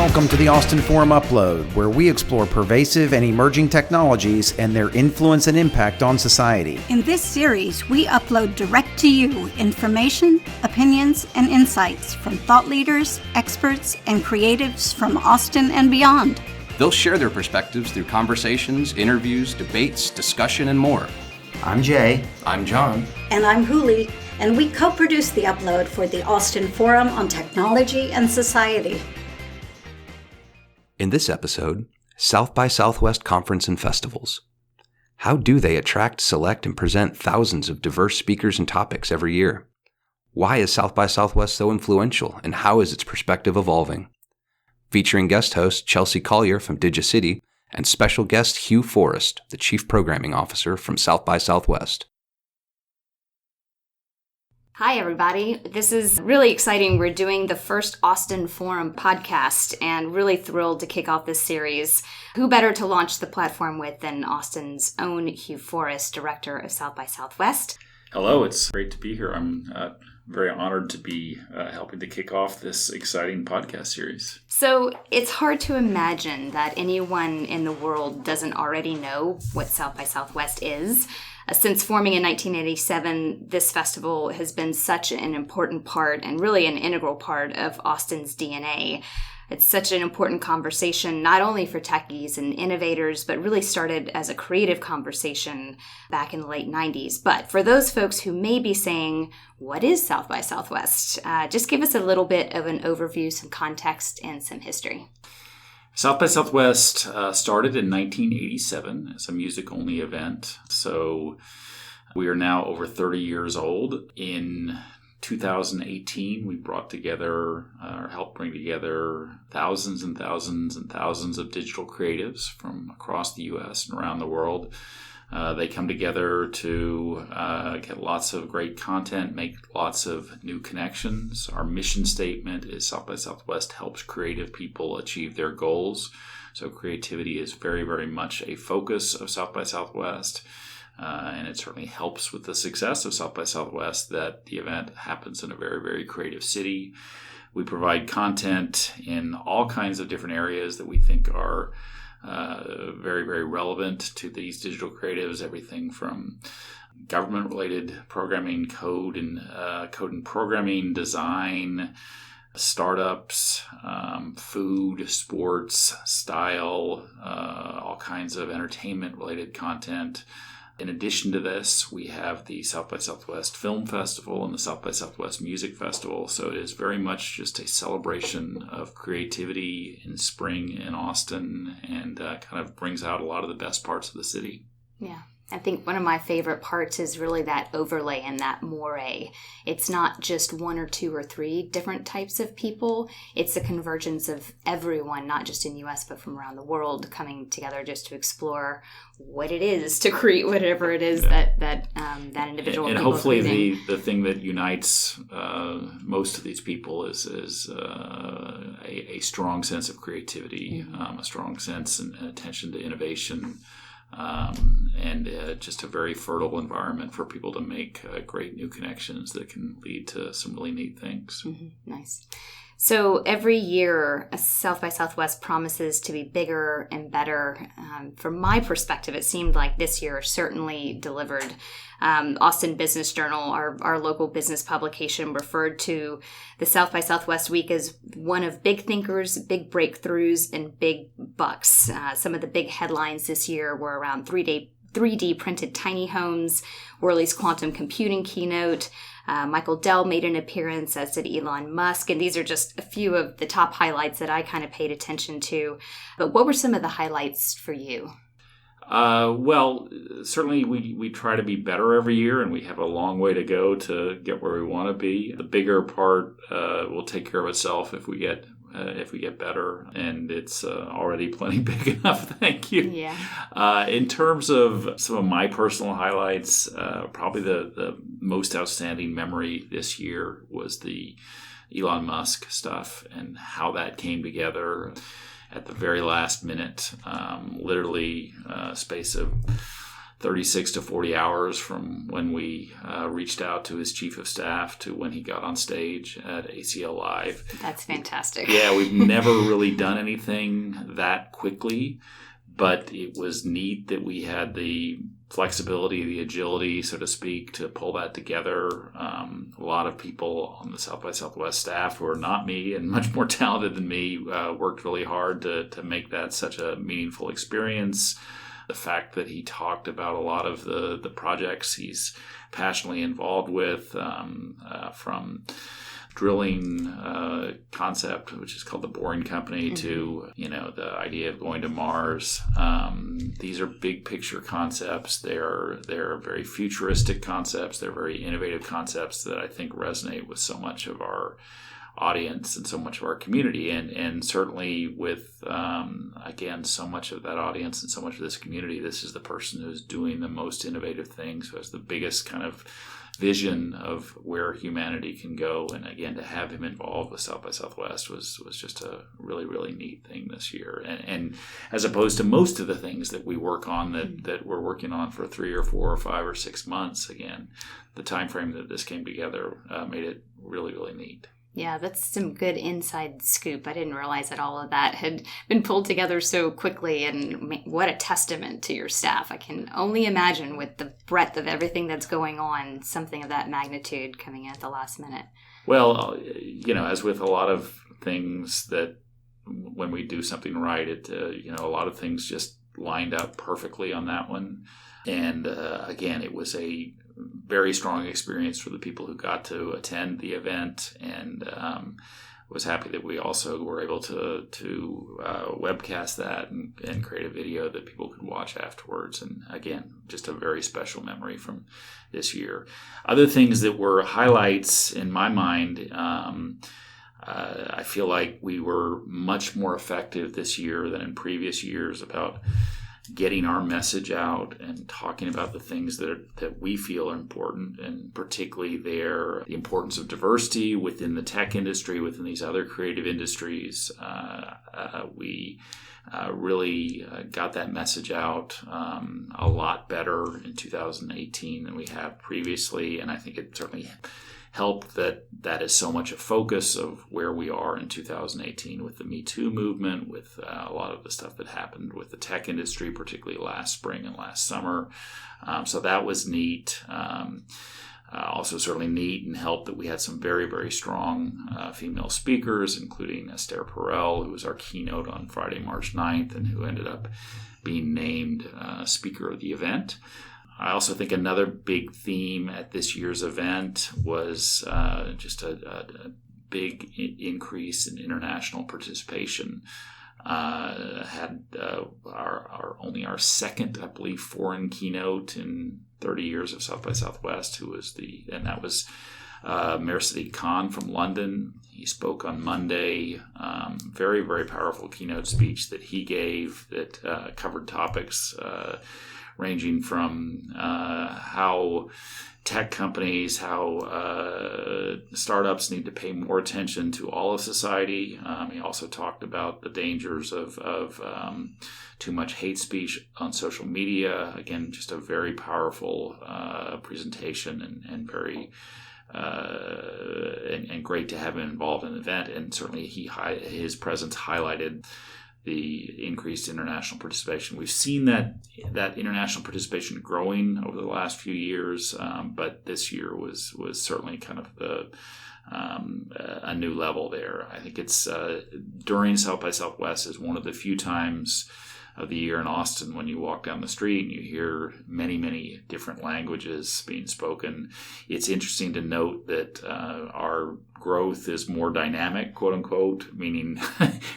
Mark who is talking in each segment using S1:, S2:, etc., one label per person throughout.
S1: Welcome to the Austin Forum Upload, where we explore pervasive and emerging technologies and their influence and impact on society.
S2: In this series, we upload direct to you information, opinions, and insights from thought leaders, experts, and creatives from Austin and beyond.
S3: They'll share their perspectives through conversations, interviews, debates, discussion, and more.
S4: I'm Jay.
S3: I'm John.
S2: And I'm Huli, and we co-produce the upload for the Austin Forum on Technology and Society.
S3: In this episode, South by Southwest Conference and Festivals. How do they attract, select, and present thousands of diverse speakers and topics every year? Why is South by Southwest so influential, and how is its perspective evolving? Featuring guest host Chelsea Collier from Digi.City and special guest Hugh Forrest, the Chief Programming Officer from South by Southwest.
S5: Hi, everybody. This is really exciting. We're doing the first Austin Forum podcast and really thrilled to kick off this series. Who better to launch the platform with than Austin's own Hugh Forrest, Director of South by Southwest.
S6: Hello, it's great to be here. I'm very honored to be helping to kick off this exciting podcast series.
S5: So it's hard to imagine that anyone in the world doesn't already know what South by Southwest is. Since forming in 1987, this festival has been such an important part and really an integral part of Austin's DNA. It's such an important conversation, not only for techies and innovators, but really started as a creative conversation back in the late 90s. But for those folks who may be saying, what is South by Southwest? Just give us a little bit of an overview, some context, and some history.
S6: South by Southwest started in 1987 as a music-only event. So we are now over 30 years old. In 2018, we brought together, or helped bring together thousands and thousands and thousands of digital creatives from across the U.S. and around the world. They come together to get lots of great content, make lots of new connections. Our mission statement is South by Southwest helps creative people achieve their goals. So creativity is very, very much a focus of South by Southwest. And it certainly helps with the success of South by Southwest that the event happens in a very, very creative city. We provide content in all kinds of different areas that we think are very, very relevant to these digital creatives, everything from government-related programming, code and programming, design, startups, food, sports, style, all kinds of entertainment-related content. In addition to this, we have the South by Southwest Film Festival and the South by Southwest Music Festival. So it is very much just a celebration of creativity in spring in Austin and kind of brings out a lot of the best parts of the city.
S5: Yeah. I think one of my favorite parts is really that overlay and that moire. It's not just one or two or three different types of people. It's a convergence of everyone, not just in the U.S., but from around the world, coming together just to explore what it is to create whatever it is that individual.
S6: And hopefully the thing that unites most of these people is a strong sense of creativity, a strong sense and attention to innovation. And just a very fertile environment for people to make great new connections that can lead to some really neat things.
S5: Mm-hmm. Nice. So every year, South by Southwest promises to be bigger and better. From my perspective, it seemed like this year certainly delivered. Austin Business Journal, our local business publication, referred to the South by Southwest week as one of big thinkers, big breakthroughs, and big bucks. Some of the big headlines this year were around 3D printed tiny homes, Worley's quantum computing keynote. Michael Dell made an appearance, as did Elon Musk, and these are just a few of the top highlights that I kind of paid attention to. But what were some of the highlights for you?
S6: Well, certainly we try to be better every year, and we have a long way to go to get where we want to be. The bigger part will take care of itself if we get better, and it's already plenty big enough. Thank you.
S5: Yeah.
S6: In terms of some of my personal highlights, probably the most outstanding memory this year was the Elon Musk stuff and how that came together at the very last minute, literally space of 36 to 40 hours from when we reached out to his chief of staff to when he got on stage at ACL Live.
S5: That's fantastic.
S6: Yeah, we've never really done anything that quickly, but it was neat that we had the flexibility, the agility, so to speak, to pull that together. A lot of people on the South by Southwest staff who are not me and much more talented than me worked really hard to make that such a meaningful experience. The fact that he talked about a lot of the projects he's passionately involved with, from drilling concept, which is called the Boring Company, to the idea of going to Mars. These are big picture concepts. They're very futuristic concepts. They're very innovative concepts that I think resonate with so much of our audience and so much of our community, and certainly with again, so much of that audience and so much of this community. This is the person who's doing the most innovative things, who has the biggest kind of vision of where humanity can go. And again, to have him involved with South by Southwest was just a really, really neat thing this year. And as opposed to most of the things that we work on that we're working on for 3 or 4 or 5 or 6 months, again, the time frame that this came together made it really, really neat.
S5: Yeah, that's some good inside scoop. I didn't realize that all of that had been pulled together so quickly, and what a testament to your staff. I can only imagine, with the breadth of everything that's going on, something of that magnitude coming in at the last minute.
S6: Well, as with a lot of things, that when we do something right, a lot of things just lined up perfectly on that one. And again, it was a very strong experience for the people who got to attend the event, and was happy that we also were able to webcast that and create a video that people could watch afterwards. And again, just a very special memory from this year. Other things that were highlights in my mind, I feel like we were much more effective this year than in previous years about getting our message out and talking about the things that we feel are important, and particularly the importance of diversity within the tech industry, within these other creative industries. We really got that message out a lot better in 2018 than we have previously, and I think it certainly helped that is so much a focus of where we are in 2018 with the Me Too movement, with a lot of the stuff that happened with the tech industry, particularly last spring and last summer. So that was neat. Also certainly neat and helped that we had some very, very strong female speakers, including Esther Perel, who was our keynote on Friday, March 9th, and who ended up being named speaker of the event. I also think another big theme at this year's event was just a big increase in international participation. Had only our second, I believe, foreign keynote in 30 years of South by Southwest, and that was Mayor Sadiq Khan from London. He spoke on Monday, very, very powerful keynote speech that he gave that covered topics ranging from how tech companies, how startups need to pay more attention to all of society. He also talked about the dangers of too much hate speech on social media. Again, just a very powerful presentation, and very and great to have him involved in the event. And certainly his presence highlighted the increased international participation. We've seen that international participation growing over the last few years, but this year was certainly kind of a new level there. I think it's during South by Southwest is one of the few times of the year in Austin when you walk down the street and you hear many, many different languages being spoken. It's interesting to note that our growth is more dynamic, quote unquote, meaning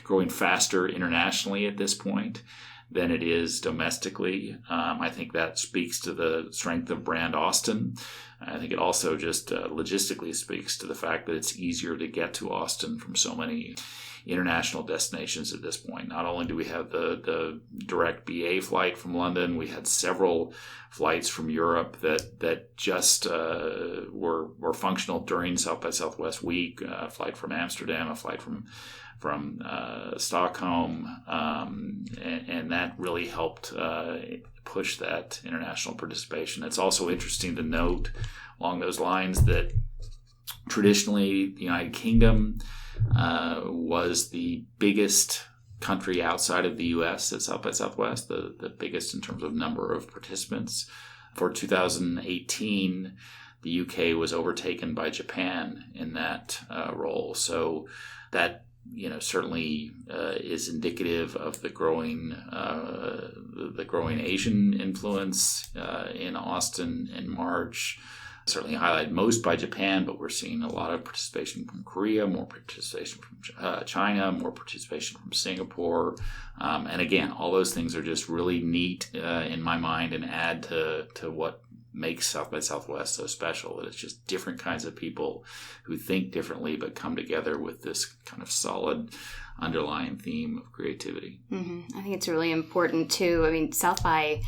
S6: growing faster internationally at this point than it is domestically. I think that speaks to the strength of brand Austin. I think it also just logistically speaks to the fact that it's easier to get to Austin from so many international destinations at this point. Not only do we have the direct BA flight from London, we had several flights from Europe that just were functional during South by Southwest week. A flight from Amsterdam, a flight from Stockholm, and that really helped push that international participation. It's also interesting to note along those lines that traditionally the United Kingdom was the biggest country outside of the U.S. at South by Southwest, the biggest in terms of number of participants. For 2018, the UK was overtaken by Japan in that role. So that certainly is indicative of the growing Asian influence in Austin in March. Certainly highlighted most by Japan, but we're seeing a lot of participation from Korea, more participation from China, more participation from Singapore. And again, all those things are just really neat in my mind and add to what makes South by Southwest so special. That it's just different kinds of people who think differently but come together with this kind of solid underlying theme of creativity.
S5: Mm-hmm. I think it's really important too. I mean, South by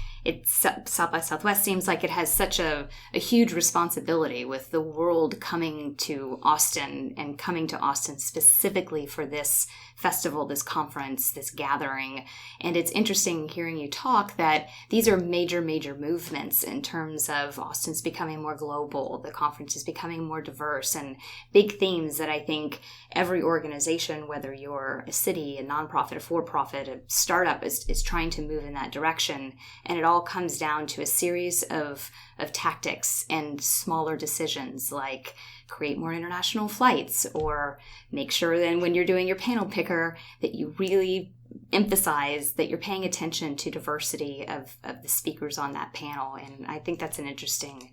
S5: Southwest seems like it has such a huge responsibility with the world coming to Austin and coming to Austin specifically for this festival, this conference, this gathering. And it's interesting hearing you talk that these are major movements in terms of Austin's becoming more global, the conference is becoming more diverse, and big themes that I think every organization, whether you're a city, a nonprofit, a for-profit, a startup, is trying to move in that direction. And it all comes down to a series of tactics and smaller decisions like create more international flights, or make sure then when you're doing your panel picker that you really emphasize that you're paying attention to diversity of the speakers on that panel. And I think that's an interesting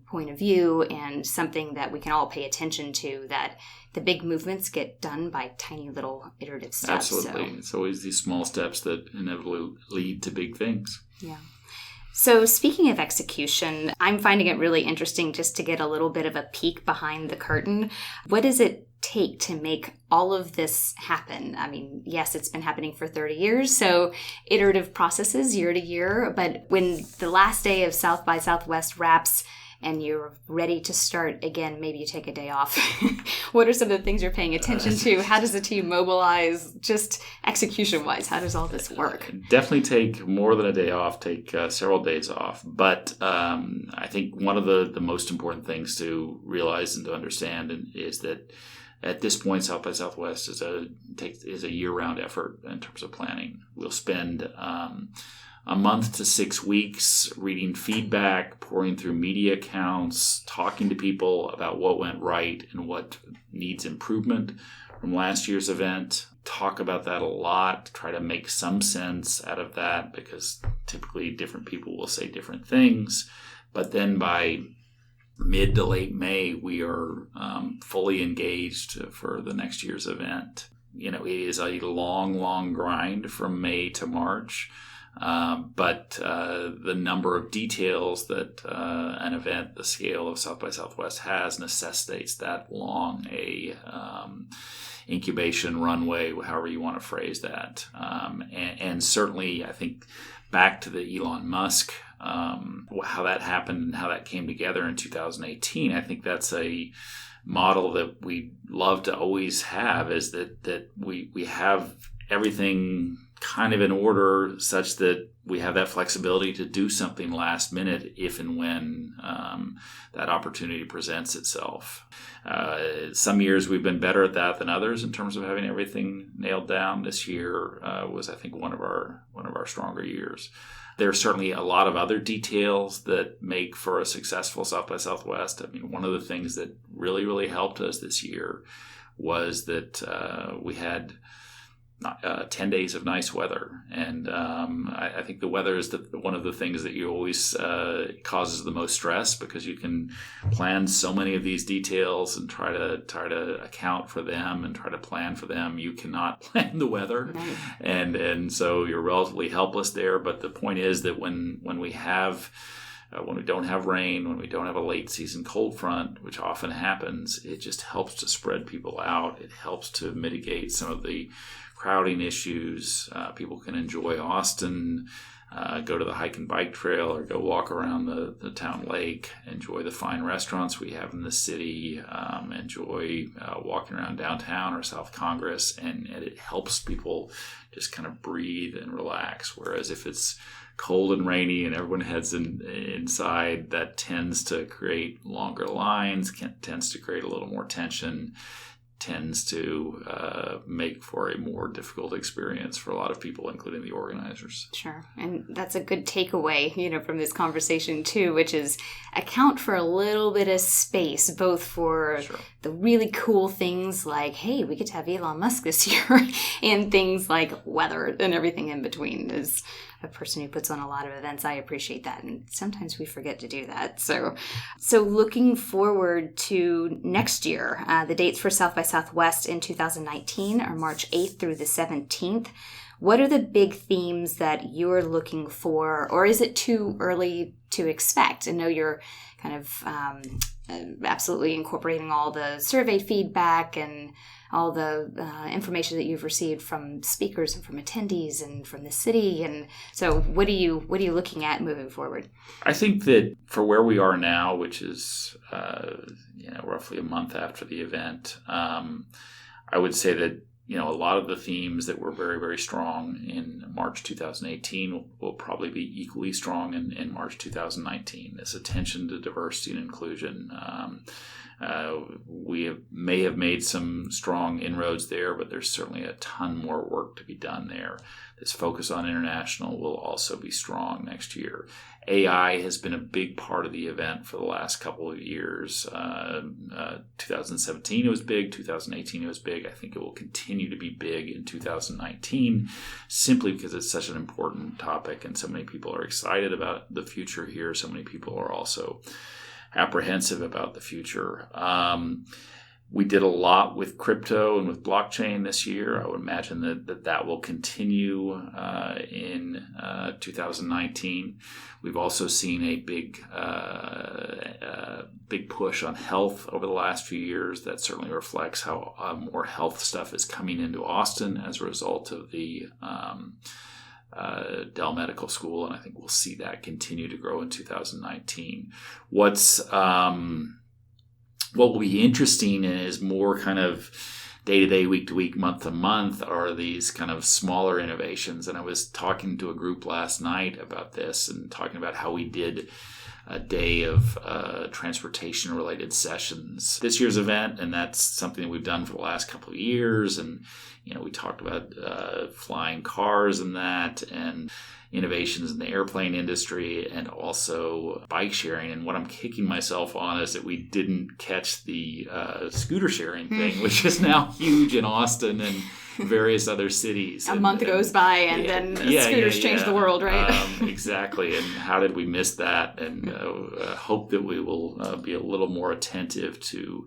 S5: point of view and something that we can all pay attention to, that the big movements get done by tiny little iterative steps.
S6: Absolutely. So. It's always these small steps that inevitably lead to big things.
S5: Yeah. So speaking of execution, I'm finding it really interesting just to get a little bit of a peek behind the curtain. What does it take to make all of this happen? I mean, yes, it's been happening for 30 years, so iterative processes year to year. But when the last day of South by Southwest wraps and you're ready to start again, maybe you take a day off. What are some of the things you're paying attention to? How does the team mobilize? Just execution-wise, how does all this work?
S6: Definitely take more than a day off, take several days off. But I think one of the most important things to realize and to understand is that at this point, South by Southwest is a year-round effort in terms of planning. We'll spend a month to 6 weeks reading feedback, pouring through media accounts, talking to people about what went right and what needs improvement from last year's event. Talk about that a lot, try to make some sense out of that, because typically different people will say different things. But then by mid to late May, we are fully engaged for the next year's event. It is a long grind from May to March. But the number of details that an event the scale of South by Southwest has necessitates that long a incubation runway, however you want to phrase that. And certainly, I think back to the Elon Musk, how that happened and how that came together in 2018, I think that's a model that we love to always have, is that we have everything kind of in order such that we have that flexibility to do something last minute if and when that opportunity presents itself. Some years we've been better at that than others in terms of having everything nailed down. This year was, I think, one of our stronger years. There are certainly a lot of other details that make for a successful South by Southwest. I mean, one of the things that really helped us this year was that we had 10 days of nice weather. And I think the weather is one of the things that you always causes the most stress, because you can plan so many of these details and try to account for them and try to plan for them. You cannot plan the weather. No. And so you're relatively helpless there. But the point is that when we don't have rain, when we don't have a late season cold front, which often happens, it just helps to spread people out. It helps to mitigate some of the crowding issues. People can enjoy Austin go to the hike and bike trail or go walk around the town lake, enjoy the fine restaurants we have in the city, enjoy walking around downtown or South Congress, and it helps people just kind of breathe and relax. Whereas if it's cold and rainy and everyone heads inside, that tends to create longer lines, tends to create a little more tension, tends to make for a more difficult experience for a lot of people, including the organizers.
S5: Sure. And that's a good takeaway, from this conversation too, which is account for a little bit of space, both for the really cool things like, hey, we get to have Elon Musk this year, and things like weather and everything in between. As a person who puts on a lot of events, I appreciate that. And sometimes we forget to do that. So looking forward to next year, the dates for South by Southwest in 2019 are March 8th through the 17th. What are the big themes that you're looking for, or is it too early to expect? I know you're kind of absolutely incorporating all the survey feedback and all the information that you've received from speakers and from attendees and from the city. And so what are you looking at moving forward?
S6: I think that for where we are now, which is roughly a month after the event, I would say that a lot of the themes that were very, very strong in March 2018 will probably be equally strong in March 2019. This attention to diversity and inclusion. We may have made some strong inroads there, but there's certainly a ton more work to be done there. This focus on international will also be strong next year. AI has been a big part of the event for the last couple of years. 2017 it was big, 2018 it was big. I think it will continue to be big in 2019, simply because it's such an important topic and so many people are excited about the future here. So many people are also apprehensive about the future. We did a lot with crypto and with blockchain this year. I would imagine that will continue in 2019. We've also seen a big push on health over the last few years. That certainly reflects how more health stuff is coming into Austin as a result of the Dell Medical School, and I think we'll see that continue to grow in 2019. What will be interesting is more kind of day-to-day, week-to-week, month-to-month are these kind of smaller innovations. And I was talking to a group last night about this and talking about how we did a day of transportation-related sessions this year's event, and that's something that we've done for the last couple of years. And we talked about flying cars and that, and innovations in the airplane industry, and also bike sharing. And what I'm kicking myself on is that we didn't catch the scooter sharing thing, which is now huge in Austin and various other cities.
S5: A month goes by and then scooters change the world, right?
S6: Exactly. And how did we miss that? And hope that we will be a little more attentive to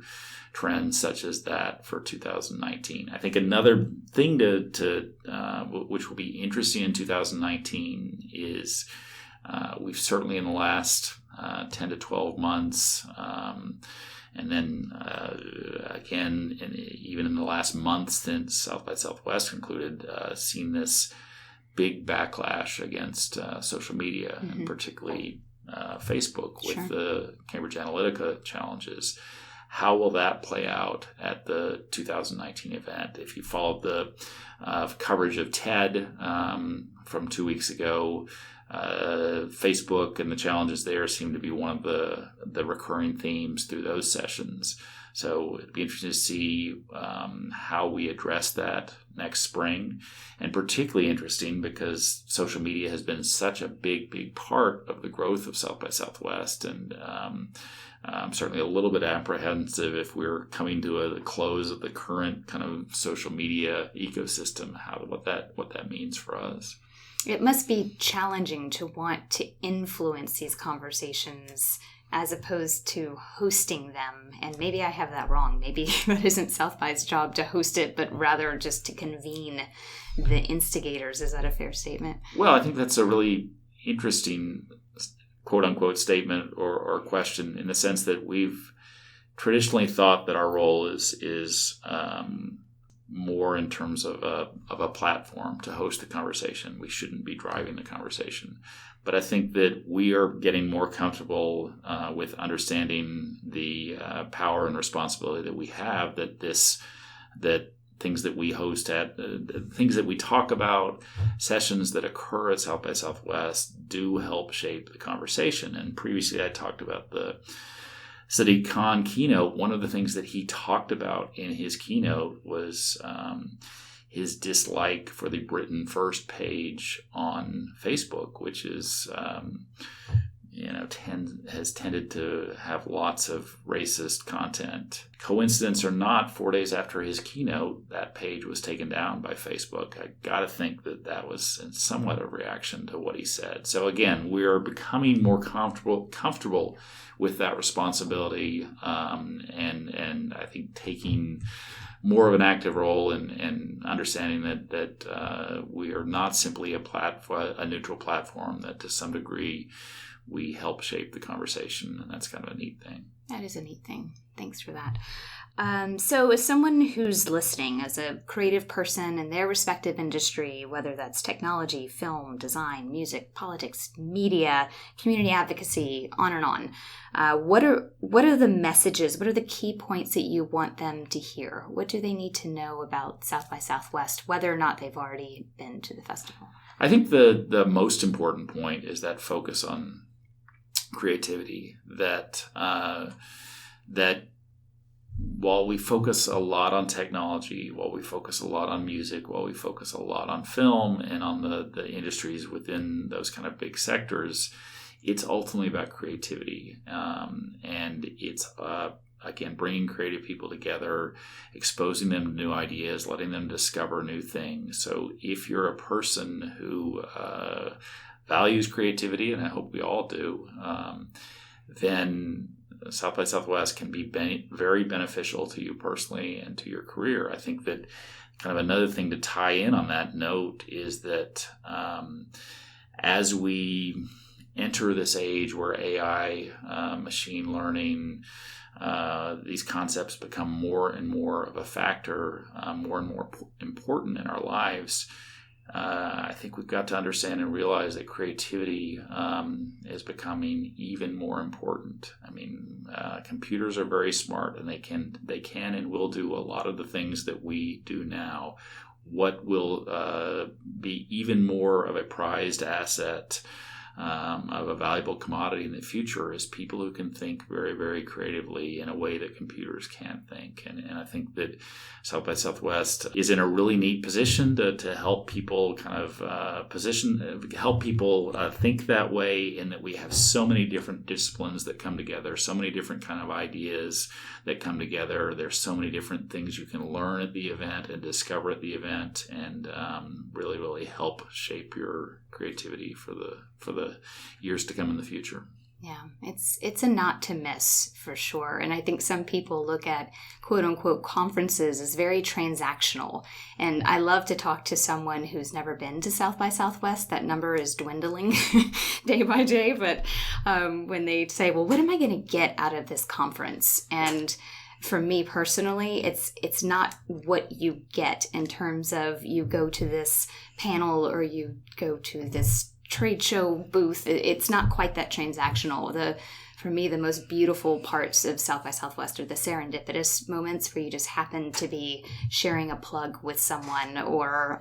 S6: trends such as that for 2019. I think another thing to which will be interesting in 2019 is we've certainly in the last 10 to 12 months, and then again, even in the last month since South by Southwest concluded, seen this big backlash against social media, and particularly Facebook with the Cambridge Analytica challenges. How will that play out at the 2019 event? If you followed the coverage of TED from 2 weeks ago, Facebook and the challenges there seem to be one of the recurring themes through those sessions. So it'd be interesting to see how we address that next spring, and particularly interesting because social media has been such a big part of the growth of South by Southwest, and I'm certainly a little bit apprehensive if we're coming to the close of the current kind of social media ecosystem, what that means for us.
S5: It must be challenging to want to influence these conversations as opposed to hosting them. And maybe I have that wrong. Maybe that isn't South by's job to host it, but rather just to convene the instigators. Is that a fair statement?
S6: Well, I think that's a really interesting quote-unquote statement or question, in the sense that we've traditionally thought that our role is more in terms of a platform to host the conversation. We shouldn't be driving the conversation. But I think that we are getting more comfortable with understanding the power and responsibility that we have, that things that we host at, things that we talk about, sessions that occur at South by Southwest do help shape the conversation. And previously I talked about the Sadiq Khan keynote. One of the things that he talked about in his keynote was his dislike for the Britain First page on Facebook, which is, has tended to have lots of racist content. Coincidence or not, 4 days after his keynote, that page was taken down by Facebook. I got to think that was somewhat a reaction to what he said. So again, we're becoming more comfortable with that responsibility, and I think taking more of an active role in understanding that we are not simply a neutral platform, that to some degree we help shape the conversation, and that's kind of a neat thing.
S5: That is a neat thing. Thanks for that. So as someone who's listening, as a creative person in their respective industry, whether that's technology, film, design, music, politics, media, community advocacy, on and on, what are the messages, what are the key points that you want them to hear? What do they need to know about South by Southwest, whether or not they've already been to the festival?
S6: I think the most important point is that focus on creativity, that while we focus a lot on technology, while we focus a lot on music, while we focus a lot on film and on the industries within those kind of big sectors, it's ultimately about creativity. And it's, again, bringing creative people together, exposing them to new ideas, letting them discover new things. So if you're a person who values creativity, and I hope we all do, then South by Southwest can be very beneficial to you personally and to your career. I think that kind of another thing to tie in on that note is that as we enter this age where AI, machine learning, these concepts become more and more of a factor, more and more important in our lives, I think we've got to understand and realize that creativity is becoming even more important. I mean, computers are very smart, and they can and will do a lot of the things that we do now. What will be even more of a prized asset, of a valuable commodity in the future, is people who can think very, very creatively in a way that computers can't think. And I think that South by Southwest is in a really neat position to help people kind of help people think that way, in that we have so many different disciplines that come together, so many different kind of ideas that come together. There's so many different things you can learn at the event and discover at the event, and really, really help shape your creativity for the years to come in the future.
S5: Yeah, it's a not to miss for sure. And I think some people look at quote unquote conferences as very transactional. And I love to talk to someone who's never been to South by Southwest. That number is dwindling day by day. But when they say, well, what am I going to get out of this conference? And for me personally, it's not what you get in terms of you go to this panel or you go to this trade show booth. It's not quite that transactional. For me, the most beautiful parts of South by Southwest are the serendipitous moments where you just happen to be sharing a plug with someone, or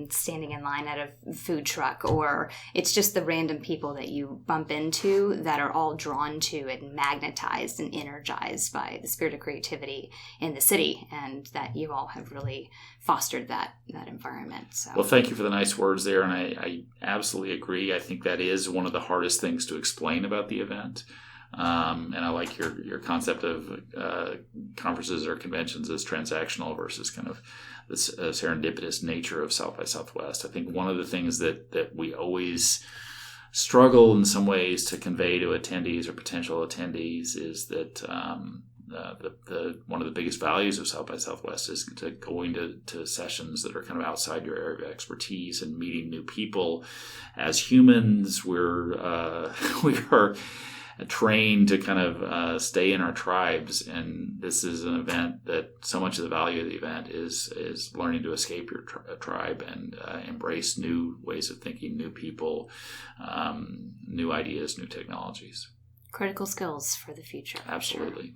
S5: standing in line at a food truck, or it's just the random people that you bump into that are all drawn to and magnetized and energized by the spirit of creativity in the city, and that you all have really fostered that environment. So.
S6: Well, thank you for the nice words there, and I absolutely agree. I think that is one of the hardest things to explain about the event. And I like your concept of conferences or conventions as transactional versus kind of this serendipitous nature of South by Southwest. I think one of the things that we always struggle in some ways to convey to attendees or potential attendees is that one of the biggest values of South by Southwest is to going to sessions that are kind of outside your area of expertise and meeting new people. As humans, we are trained to kind of stay in our tribes. And this is an event that so much of the value of the event is learning to escape your tribe and embrace new ways of thinking, new people, new ideas, new technologies.
S5: Critical skills for the future.
S6: Absolutely.
S5: Sure.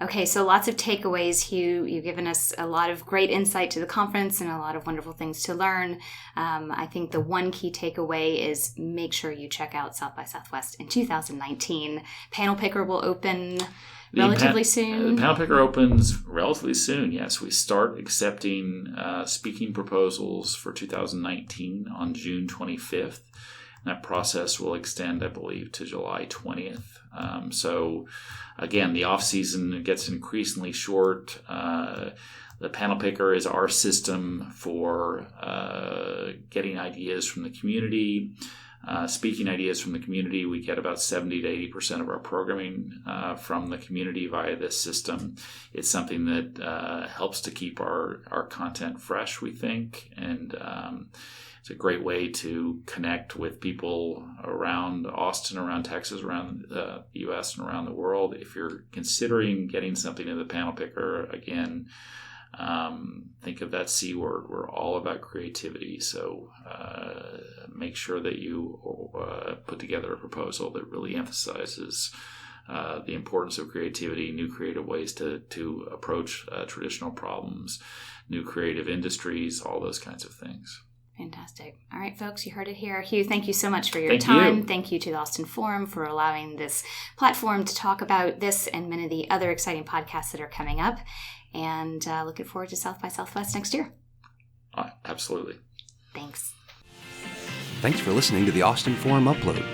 S5: Okay, so lots of takeaways, Hugh. You've given us a lot of great insight to the conference and a lot of wonderful things to learn. I think the one key takeaway is make sure you check out South by Southwest in 2019. Panel Picker will open relatively soon.
S6: The Panel Picker opens relatively soon, yes. We start accepting speaking proposals for 2019 on June 25th. That process will extend, I believe, to July 20th. So, again, the off-season gets increasingly short. The Panel Picker is our system for getting ideas from the community, speaking ideas from the community. We get about 70 to 80% of our programming from the community via this system. It's something that helps to keep our content fresh, we think, and it's a great way to connect with people around Austin, around Texas, around the U.S., and around the world. If you're considering getting something in the Panel Picker, again, think of that C word. We're all about creativity. So make sure that you put together a proposal that really emphasizes the importance of creativity, new creative ways to approach traditional problems, new creative industries, all those kinds of things.
S5: Fantastic. All right, folks, you heard it here. Hugh, thank you so much for your
S6: Thank
S5: time.
S6: you.
S5: Thank you to the Austin Forum for allowing this platform to talk about this and many of the other exciting podcasts that are coming up. And looking forward to South by Southwest next year.
S6: Absolutely.
S5: Thanks.
S3: Thanks for listening to the Austin Forum Upload.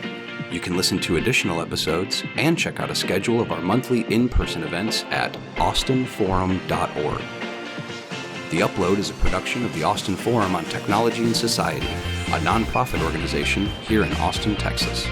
S3: You can listen to additional episodes and check out a schedule of our monthly in-person events at austinforum.org. The Upload is a production of the Austin Forum on Technology and Society, a nonprofit organization here in Austin, Texas.